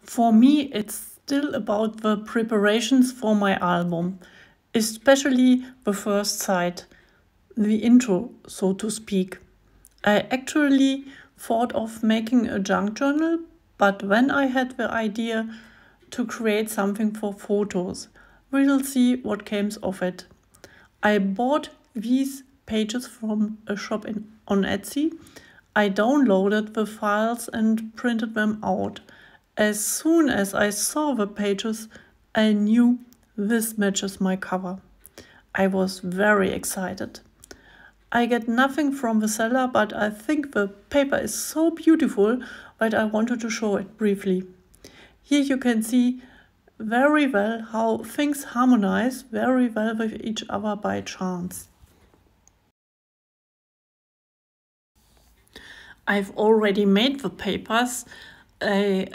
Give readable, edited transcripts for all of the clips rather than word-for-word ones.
For me, it's still about the preparations for my album, especially the first side, the intro, so to speak. I actually thought of making a junk journal, but when I had the idea to create something for photos, we'll see what came of it. I bought these pages from a shop on Etsy. I downloaded the files and printed them out. As soon as I saw the pages, I knew this matches my cover. I was very excited. I get nothing from the seller, but I think the paper is so beautiful that I wanted to show it briefly. Here you can see very well how things harmonize very well with each other by chance. I've already made the papers. I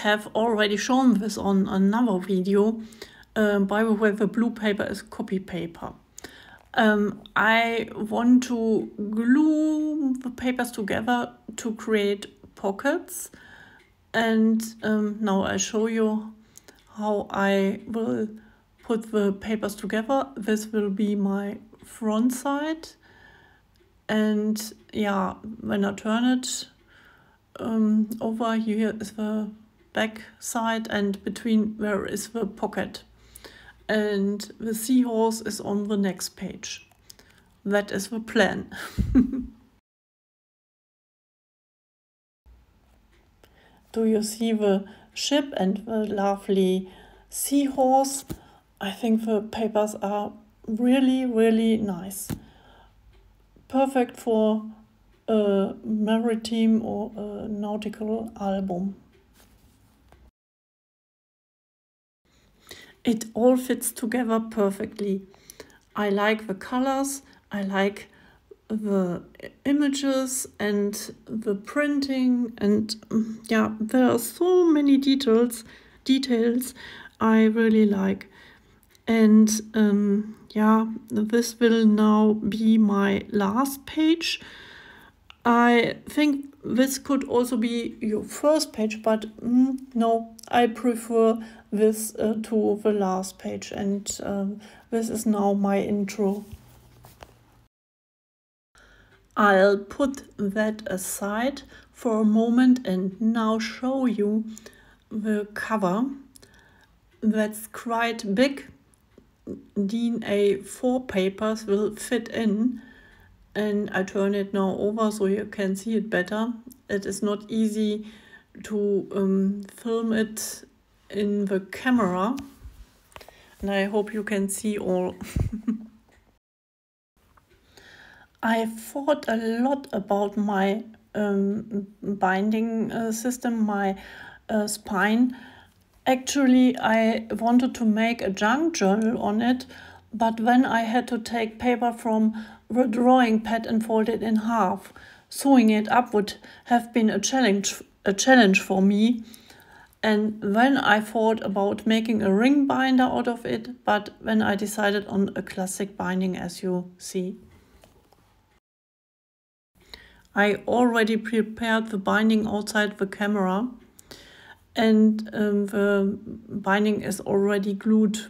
have already shown this on another video. By the way, the blue paper is copy paper. I want to glue the papers together to create pockets. And now I'll show you how I will put the papers together. This will be my front side. And yeah, when I turn it over, here is the back side, and between there is the pocket. And the seahorse is on the next page. That is the plan. Do you see the ship and the lovely seahorse? I think the papers are really, really nice. Perfect for a maritime or a nautical album. It all fits together perfectly. I like the colors, I like the images and the printing, and yeah, there are so many details I really like. And yeah, this will now be my last page. I think this could also be your first page, but no, I prefer this to the last page, and this is now my intro. I'll put that aside for a moment and now show you the cover. That's quite big. DIN A4 papers will fit in, and I turn it now over so you can see it better. It is not easy to film it in the camera, and I hope you can see all. I thought a lot about my binding system, my spine. Actually, I wanted to make a junk journal on it, but when I had to take paper from the drawing pad and fold it in half, sewing it up would have been a challenge for me. And then I thought about making a ring binder out of it, but then I decided on a classic binding, as you see. I already prepared the binding outside the camera, and the binding is already glued.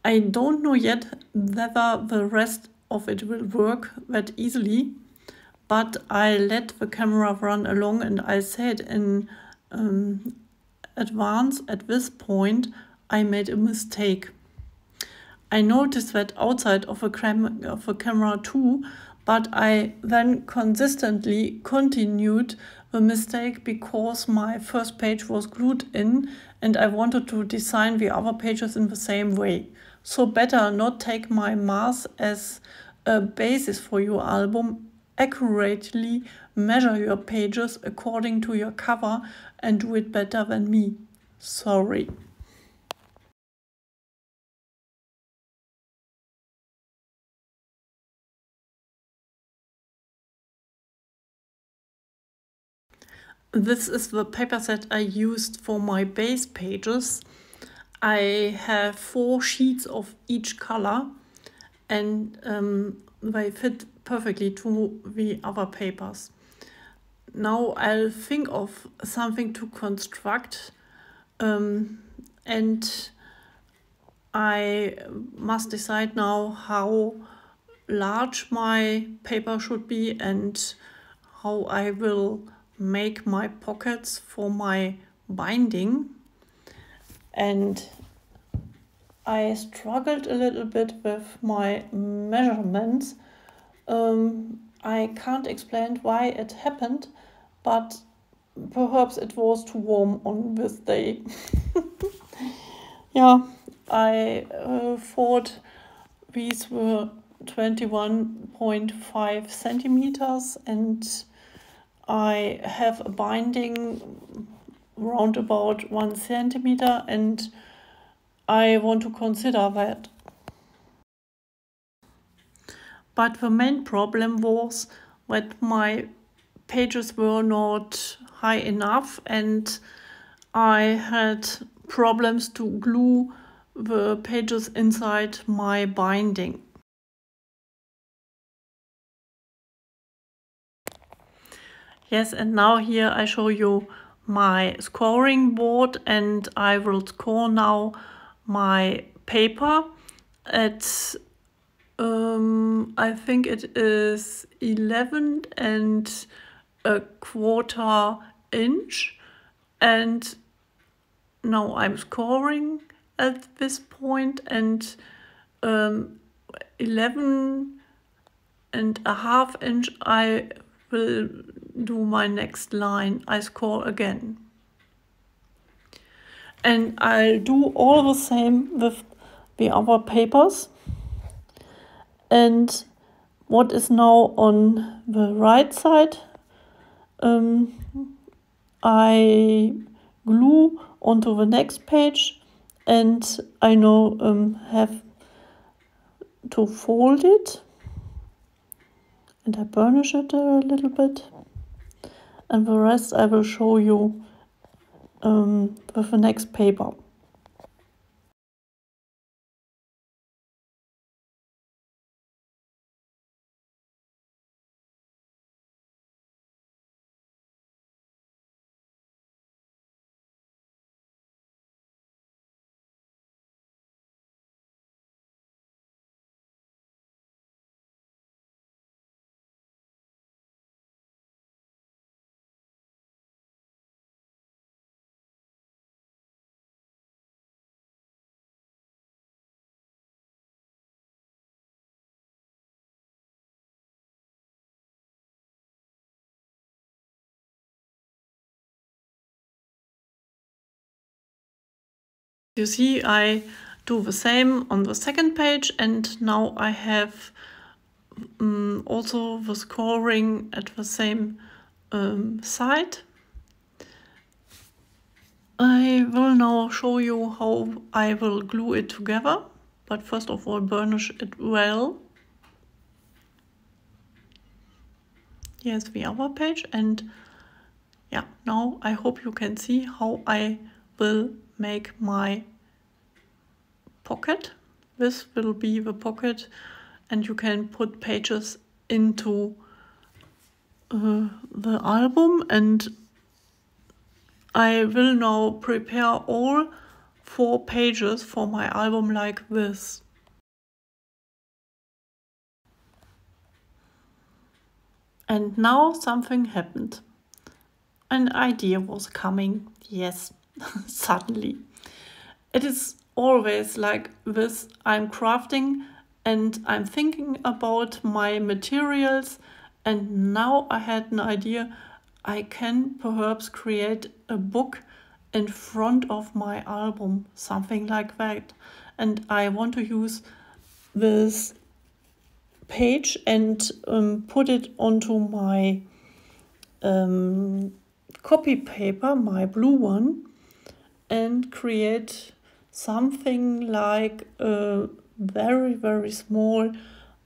I don't know yet whether the rest of it will work that easily, but I let the camera run along, and I said in advance at this point I made a mistake. I noticed that outside of the camera too, but I then consistently continued the mistake because my first page was glued in and I wanted to design the other pages in the same way. So better not take my math as a basis for your album. Accurately measure your pages according to your cover and do it better than me. Sorry. This is the paper set I used for my base pages. I have 4 sheets of each color, and they fit perfectly to the other papers. Now I'll think of something to construct and I must decide now how large my paper should be and how I will make my pockets for my binding. And I struggled a little bit with my measurements. I can't explain why it happened, but perhaps it was too warm on this day. Yeah, I thought these were 21.5 centimeters and I have a binding round about 1 centimeter and I want to consider that. But the main problem was that my pages were not high enough and I had problems to glue the pages inside my binding. Yes, and now here I show you my scoring board and I will score now my paper at I think it is 11 and a quarter inch, and now I'm scoring at this point and 11 and a half inch I will do my next line. I score again. And I'll do all the same with the other papers. And what is now on the right side, I glue onto the next page and I now have to fold it and I burnish it a little bit, and the rest I will show you with the next paper. You see, I do the same on the second page and now I have also the scoring at the same side. I will now show you how I will glue it together, but first of all burnish it well. Here's the other page, and yeah, now I hope you can see how I will make my pocket. This will be the pocket and you can put pages into the album, and I will now prepare all 4 pages for my album like this. And now something happened. An idea was coming, yes, suddenly. It is always like this. I'm crafting and I'm thinking about my materials, and now I had an idea. I can perhaps create a book in front of my album, something like that. And I want to use this page and put it onto my copy paper, my blue one, and create something like a very, very small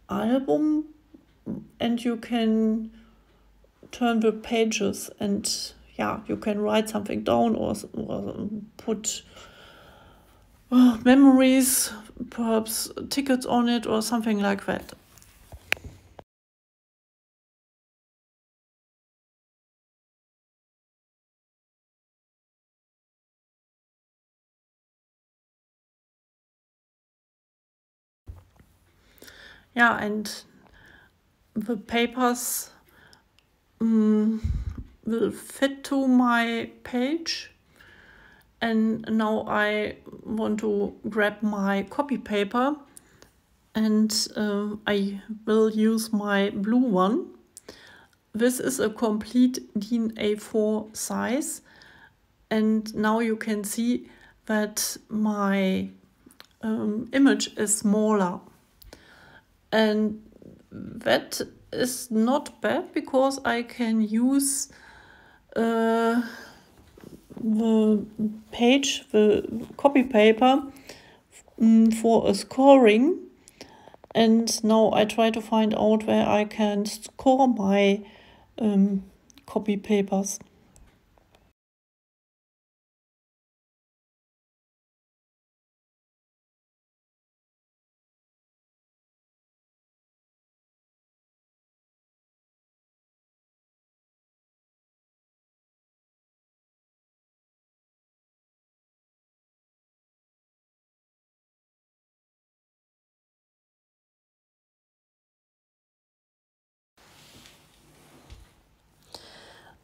album, and you can turn the pages and yeah, you can write something down or put memories, perhaps tickets on it or something like that. Yeah, and the papers will fit to my page. And now I want to grab my copy paper, and I will use my blue one. This is a complete DIN A4 size, and now you can see that my image is smaller. And that is not bad, because I can use the page, the copy paper, for a scoring. And now I try to find out where I can score my copy papers.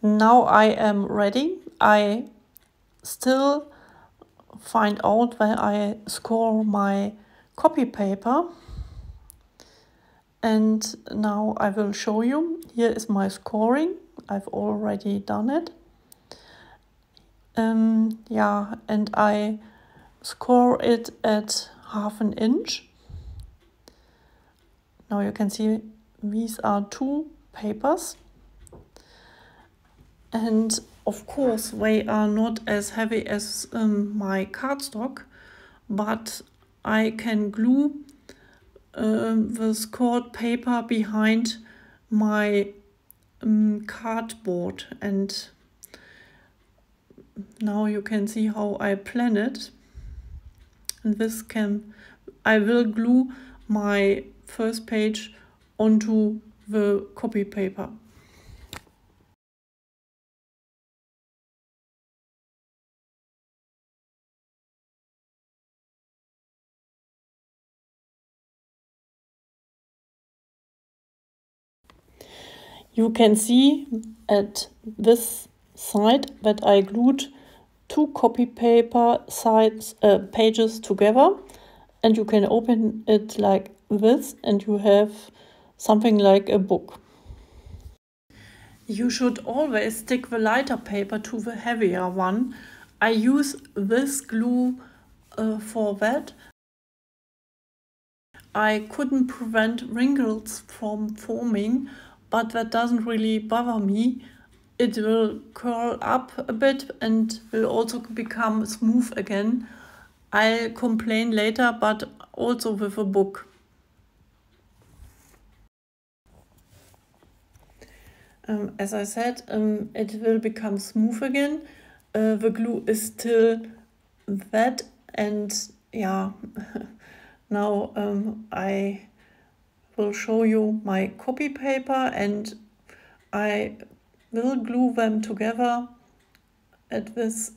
Now I am ready. I still find out where I score my copy paper. And now I will show you. Here is my scoring. I've already done it. Yeah, and I score it at 1/2 inch. Now you can see these are 2 papers. And of course they are not as heavy as my cardstock, but I can glue the scored paper behind my cardboard, and now you can see how I plan it. And I will glue my first page onto the copy paper. You can see at this side that I glued 2 copy paper pages together, and you can open it like this, and you have something like a book. You should always stick the lighter paper to the heavier one. I use this glue for that. I couldn't prevent wrinkles from forming, but that doesn't really bother me. It will curl up a bit and will also become smooth again. I'll complain later, but also with a book. As I said, it will become smooth again. The glue is still wet, and yeah, now I will show you my copy paper, and I will glue them together at this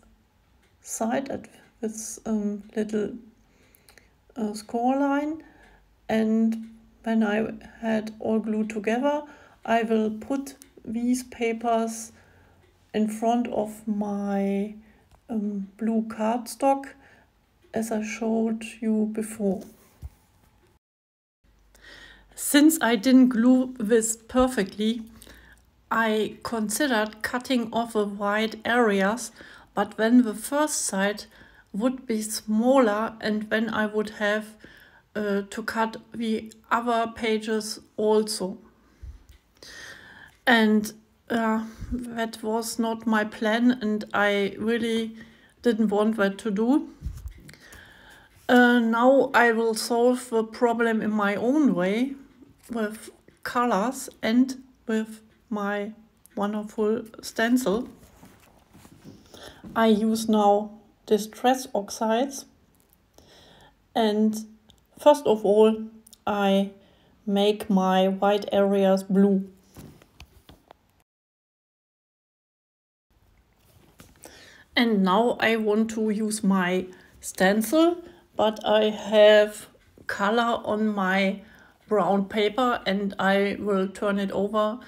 side, at this little score line. And when I had all glued together, I will put these papers in front of my blue cardstock, as I showed you before. Since I didn't glue this perfectly, I considered cutting off the white areas, but then the first side would be smaller, and then I would have to cut the other pages also. And that was not my plan, and I really didn't want that to do. Now I will solve the problem in my own way, with colors and with my wonderful stencil. I use now Distress Oxides, and first of all I make my white areas blue. And now I want to use my stencil, but I have color on my brown paper and I will turn it over,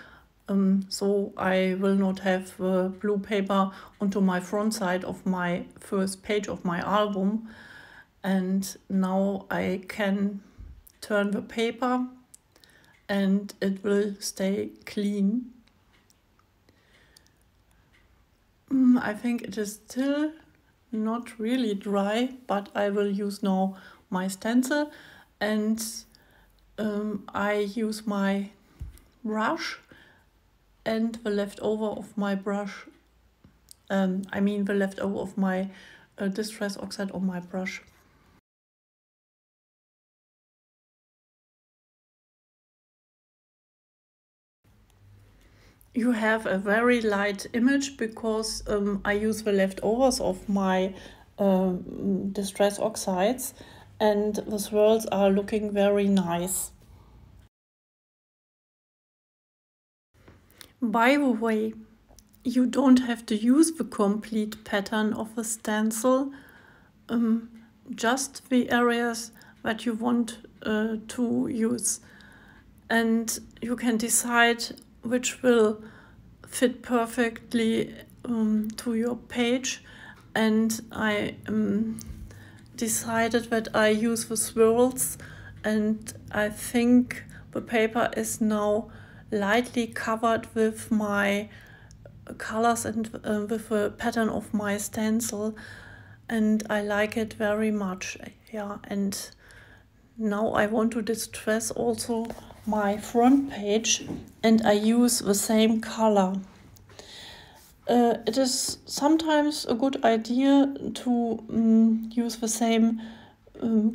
so I will not have blue paper onto my front side of my first page of my album. And now I can turn the paper and it will stay clean. I think it is still not really dry, but I will use now my stencil, and I use my brush and the leftover of my brush, the leftover of my Distress Oxide on my brush. You have a very light image because I use the leftovers of my Distress Oxides, and the swirls are looking very nice. By the way, you don't have to use the complete pattern of the stencil, just the areas that you want to use. And you can decide which will fit perfectly to your page. And I decided that I use the swirls, and I think the paper is now lightly covered with my colors and with the pattern of my stencil, and I like it very much. Yeah, and now I want to distress also my front page, and I use the same color. It is sometimes a good idea to use the same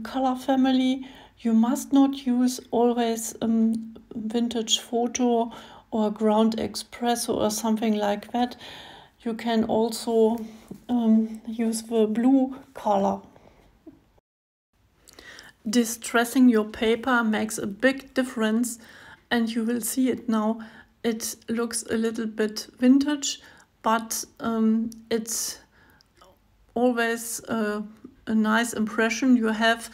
color family. You must not use always Vintage Photo or Ground Espresso or something like that. You can also use the blue color. Distressing your paper makes a big difference, and you will see it now. It looks a little bit vintage, but it's always a nice impression. You have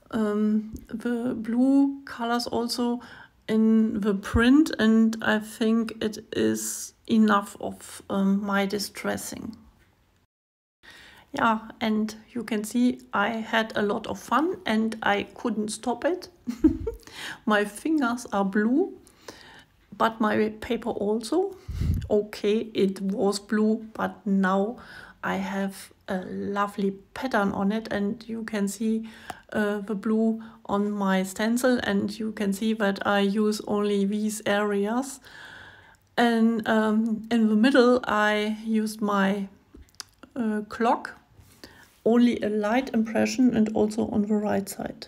the blue colors also in the print, and I think it is enough of my distressing. Yeah, and you can see I had a lot of fun and I couldn't stop it. My fingers are blue, but my paper also. Okay, it was blue, but now I have a lovely pattern on it, and you can see the blue on my stencil, and you can see that I use only these areas. And in the middle I used my clock, only a light impression, and also on the right side.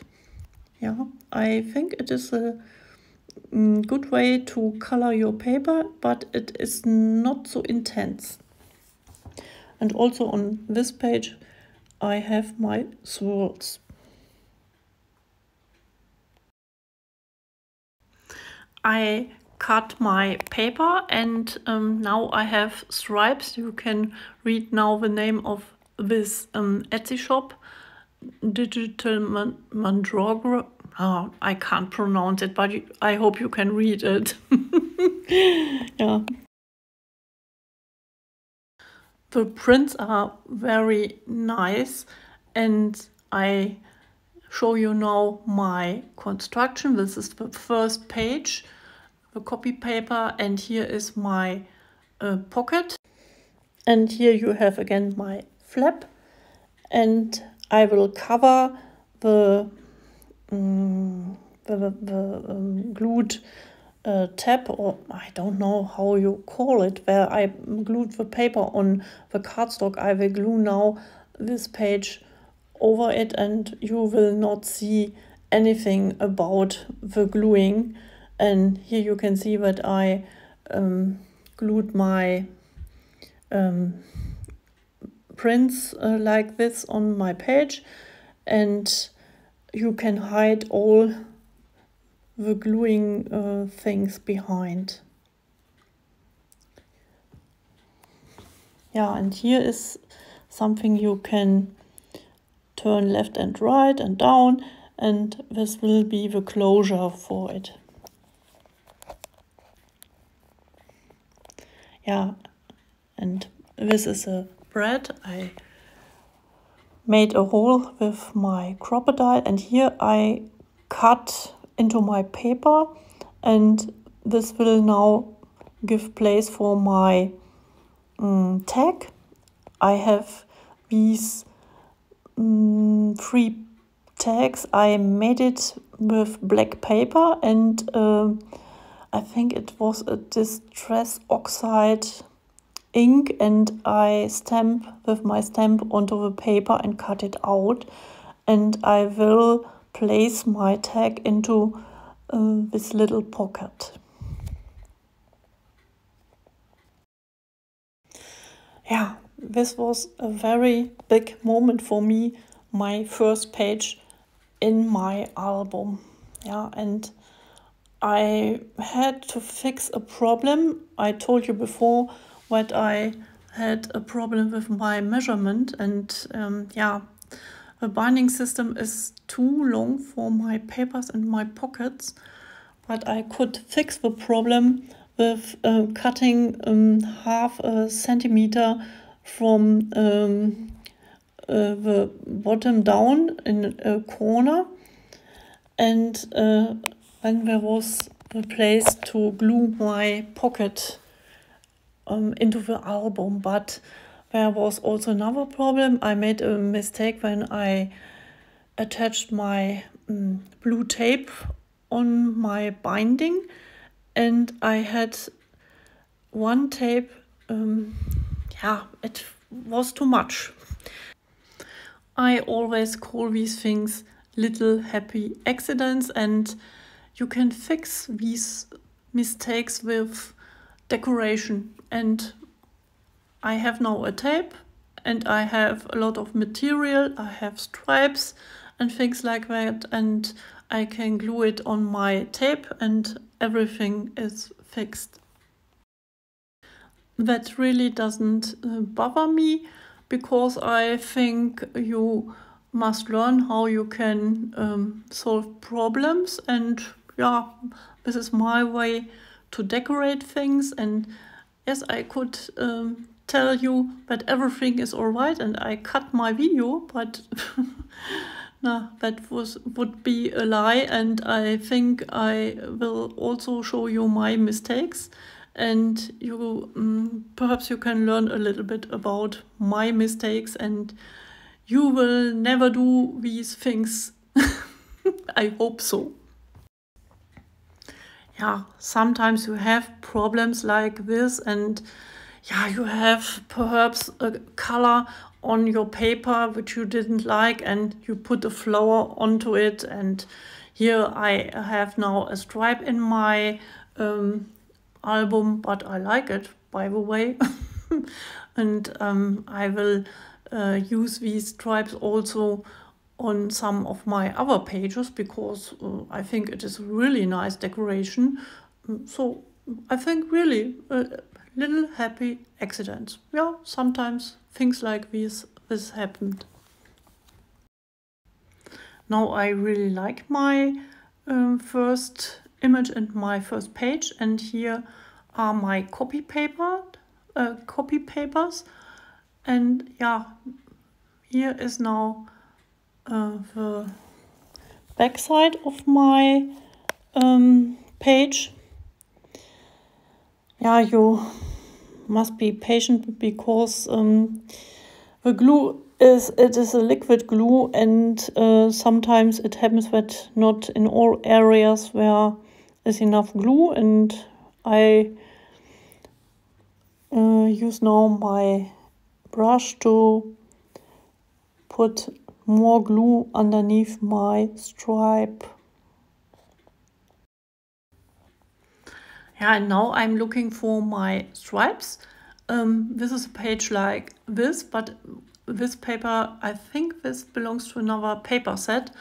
Yeah, I think it is a good way to color your paper, but it is not so intense. And also on this page I have my swirls. I cut my paper, and now I have stripes. You can read now the name of this Etsy shop, Digital Mandragora. Oh, I can't pronounce it, but I hope you can read it. Yeah. The prints are very nice, and I show you now my construction. This is the first page, the copy paper, and here is my pocket. And here you have again my flap, and I will cover the glued tab, or I don't know how you call it, where I glued the paper on the cardstock. I will glue now this page over it, and you will not see anything about the gluing. And here you can see that I glued my prints like this on my page, and you can hide all the gluing things behind. Yeah, and here is something you can turn left and right and down, and this will be the closure for it. Yeah, and this is a bread. I made a hole with my crocodile, and here I cut into my paper, and this will now give place for my tag. I have these 3 tags. I made it with black paper, and I think it was a distress oxide ink, and I stamp with my stamp onto the paper and cut it out, and I will place my tag into this little pocket. Yeah, this was a very big moment for me, my first page in my album. Yeah, and I had to fix a problem. I told you before that I had a problem with my measurement, and the binding system is too long for my papers and my pockets, but I could fix the problem with cutting half a centimeter from the bottom down in a corner, and then there was the place to glue my pocket into the album. But there was also another problem. I made a mistake when I attached my blue tape on my binding, and I had one tape, it was too much. I always call these things little happy accidents, and you can fix these mistakes with decoration. And I have now a tape, and I have a lot of material. I have stripes and things like that, and I can glue it on my tape, and everything is fixed. That really doesn't bother me, because I think you must learn how you can solve problems, and yeah, this is my way to decorate things. And yes, I could tell you that everything is all right and I cut my video, but no, that would be a lie, and I think I will also show you my mistakes, and you perhaps you can learn a little bit about my mistakes, and you will never do these things. I hope so. Yeah, sometimes you have problems like this, and yeah, you have perhaps a color on your paper which you didn't like, and you put a flower onto it. And here I have now a stripe in my album, but I like it, by the way. And I will use these stripes also on some of my other pages, because I think it is really nice decoration. So I think really little happy accidents. Yeah, sometimes things like this happened. Now I really like my first image and my first page, and here are my copy papers, and yeah, here is now the back side of my page. Yeah, you must be patient, because the glue is a liquid glue, and sometimes it happens that not in all areas there is enough glue, and I use now my brush to put more glue underneath my stripe. Yeah, and now I'm looking for my stripes. This is a page like this, but this paper, I think this belongs to another paper set,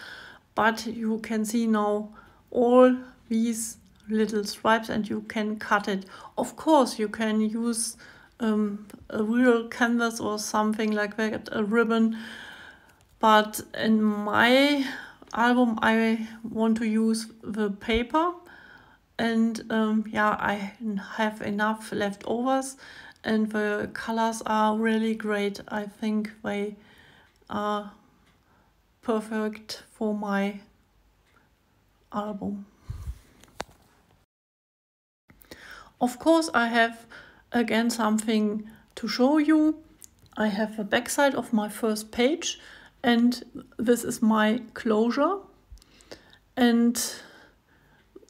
but you can see now all these little stripes, and you can cut it. Of course, you can use a real canvas or something like that, a ribbon, but in my album I want to use the paper, and yeah, I have enough leftovers, and the colors are really great. I think they are perfect for my album. Of course, I have again something to show you. I have the backside of my first page, and this is my closure and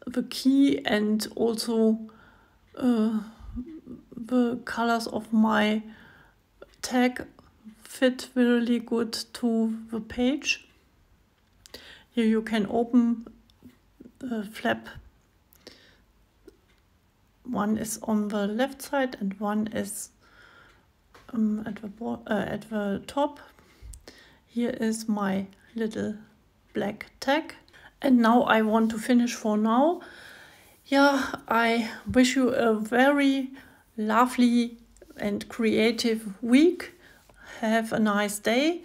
the key, and also the colors of my tag fit really good to the page. Here you can open the flap. One is on the left side and one is at the top. Here is my little black tag. And now I want to finish for now. Yeah, I wish you a very lovely and creative week. Have a nice day.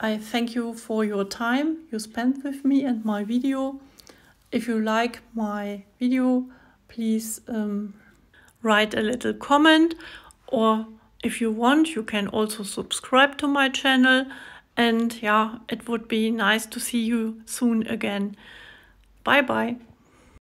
I thank you for your time you spent with me and my video. If you like my video, please write a little comment, or if you want, you can also subscribe to my channel. And yeah, it would be nice to see you soon again. Bye bye.